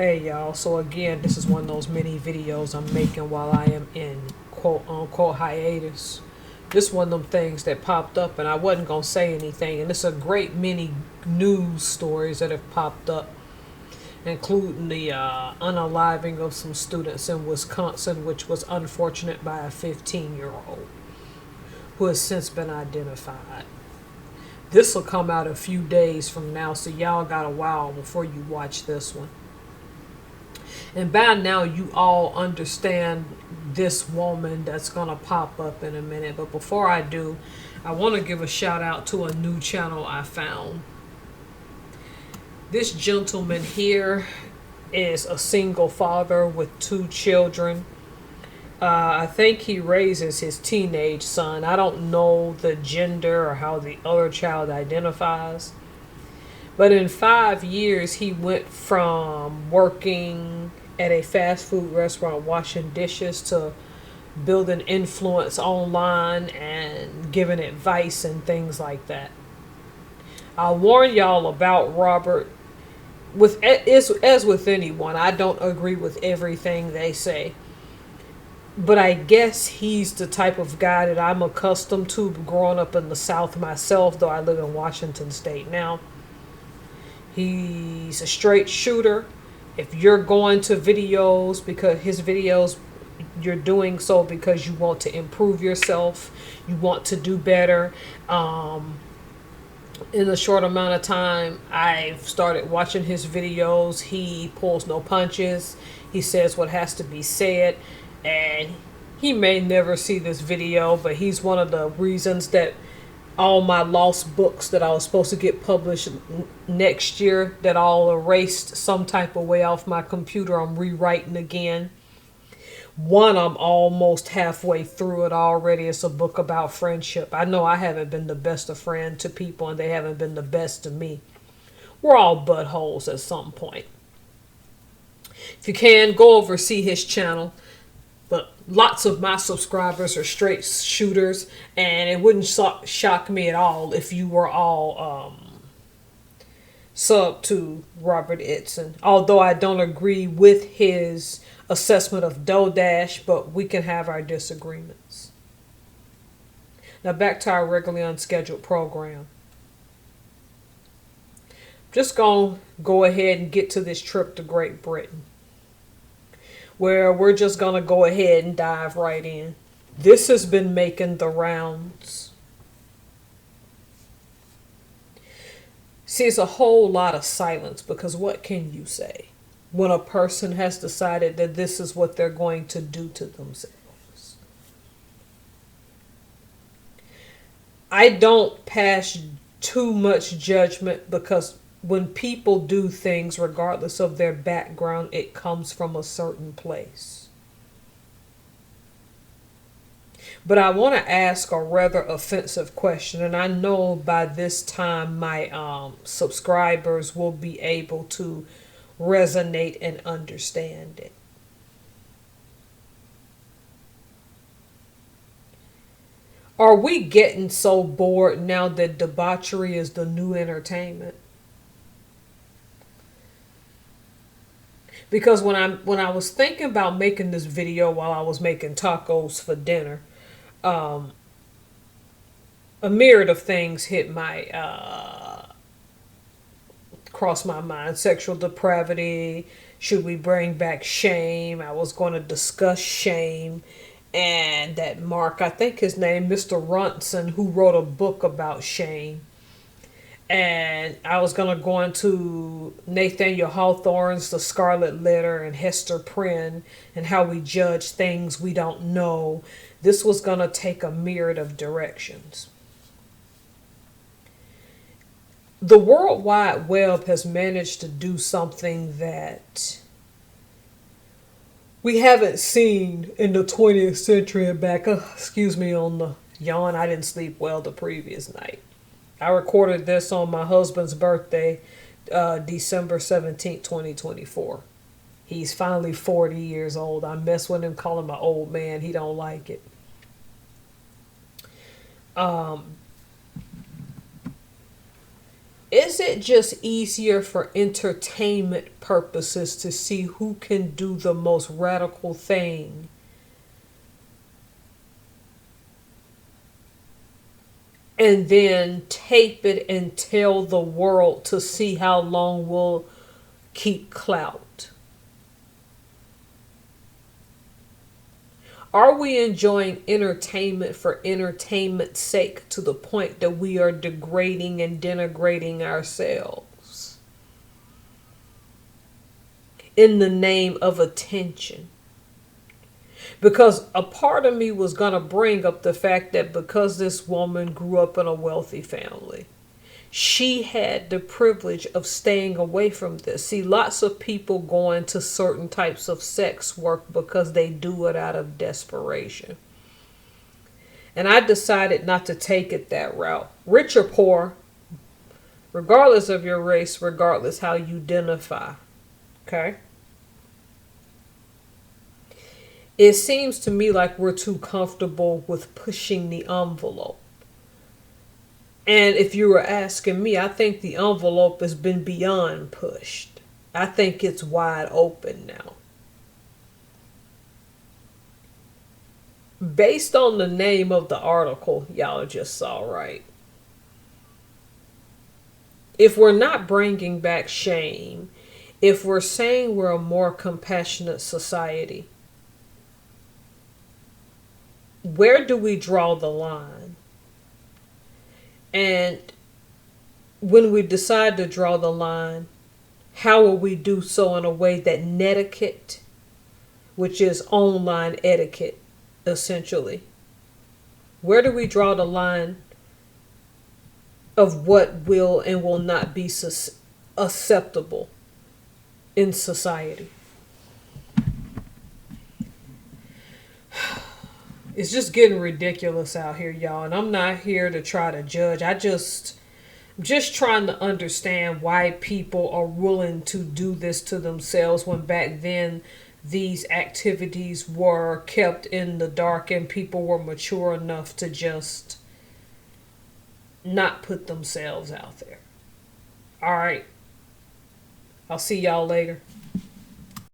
Hey y'all, so again, this is one of those mini videos I'm making while I am in quote unquote hiatus. This one of them things that popped up and I wasn't gonna say anything, and it's a great many news stories that have popped up, including the unaliving of some students in Wisconsin, which was unfortunate by a 15-year-old who has since been identified. This will come out a few days from now, so y'all got a while before you watch this one. And by now, you all understand this woman that's going to pop up in a minute. But before I do, I want to give a shout out to a new channel I found. This gentleman here is a single father with 2 children. I think he raises his teenage son. I don't know the gender or how the other child identifies. But in 5 years, he went from working at a fast food restaurant washing dishes to building influence online and giving advice and things like that. I'll warn y'all about Robert. As with anyone, I don't agree with everything they say. But I guess he's the type of guy that I'm accustomed to growing up in the South myself, though I live in Washington State now. He's a straight shooter. If you're going to videos, because his videos, you're doing so because you want to improve yourself, you want to do better. In a short amount of time, I've started watching his videos. He pulls no punches. He says what has to be said. And he may never see this video, but he's one of the reasons that all my lost books that I was supposed to get published next year, that all erased some type of way off my computer, I'm rewriting again. One, I'm almost halfway through it already. It's a book about friendship. I know I haven't been the best of friend to people, and they haven't been the best to me. We're all buttholes at some point. If you can, go over see his channel. But lots of my subscribers are straight shooters, and it wouldn't shock me at all if you were all sub to Robert Edson. Although I don't agree with his assessment of Dodash, but we can have our disagreements. Now back to our regularly unscheduled program. Just gonna go ahead and get to this trip to Great Britain, where we're just going to go ahead and dive right in. This has been making the rounds. See, it's a whole lot of silence, because what can you say when a person has decided that this is what they're going to do to themselves? I don't pass too much judgment, because when people do things, regardless of their background, it comes from a certain place. But I want to ask a rather offensive question, and I know by this time my subscribers will be able to resonate and understand it. Are we getting so bored now that debauchery is the new entertainment? Because when I was thinking about making this video while I was making tacos for dinner, a myriad of things hit my crossed my mind. Sexual depravity. Should we bring back shame? I was going to discuss shame. And that Mark, I think his name, Mr. Ronson, who wrote a book about shame. And I was going to go into Nathaniel Hawthorne's The Scarlet Letter and Hester Prynne and how we judge things we don't know. This was going to take a myriad of directions. The World Wide Web has managed to do something that we haven't seen in the 20th century and back. Excuse me on the yawn. I didn't sleep well the previous night. I recorded this on my husband's birthday, December 17th, 2024. He's finally 40 years old. I mess with him, call him an old man. He don't like it. Is it just easier for entertainment purposes to see who can do the most radical thing and then tape it and tell the world to see how long we'll keep clout? Are we enjoying entertainment for entertainment's sake to the point that we are degrading and denigrating ourselves in the name of attention? Because a part of me was going to bring up the fact that because this woman grew up in a wealthy family, she had the privilege of staying away from this. See, lots of people go into certain types of sex work because they do it out of desperation. And I decided not to take it that route. Rich or poor, regardless of your race, regardless how you identify. Okay? It seems to me like we're too comfortable with pushing the envelope. And if you were asking me, I think the envelope has been beyond pushed. I think it's wide open now. Based on the name of the article, y'all just saw, right? If we're not bringing back shame, if we're saying we're a more compassionate society, where do we draw the line? And when we decide to draw the line, how will we do so in a way that netiquette, which is online etiquette, essentially, where do we draw the line of what will and will not be acceptable in society? It's just getting ridiculous out here, y'all. And I'm not here to try to judge. I'm just trying to understand why people are willing to do this to themselves when back then these activities were kept in the dark and people were mature enough to just not put themselves out there. All right. I'll see y'all later.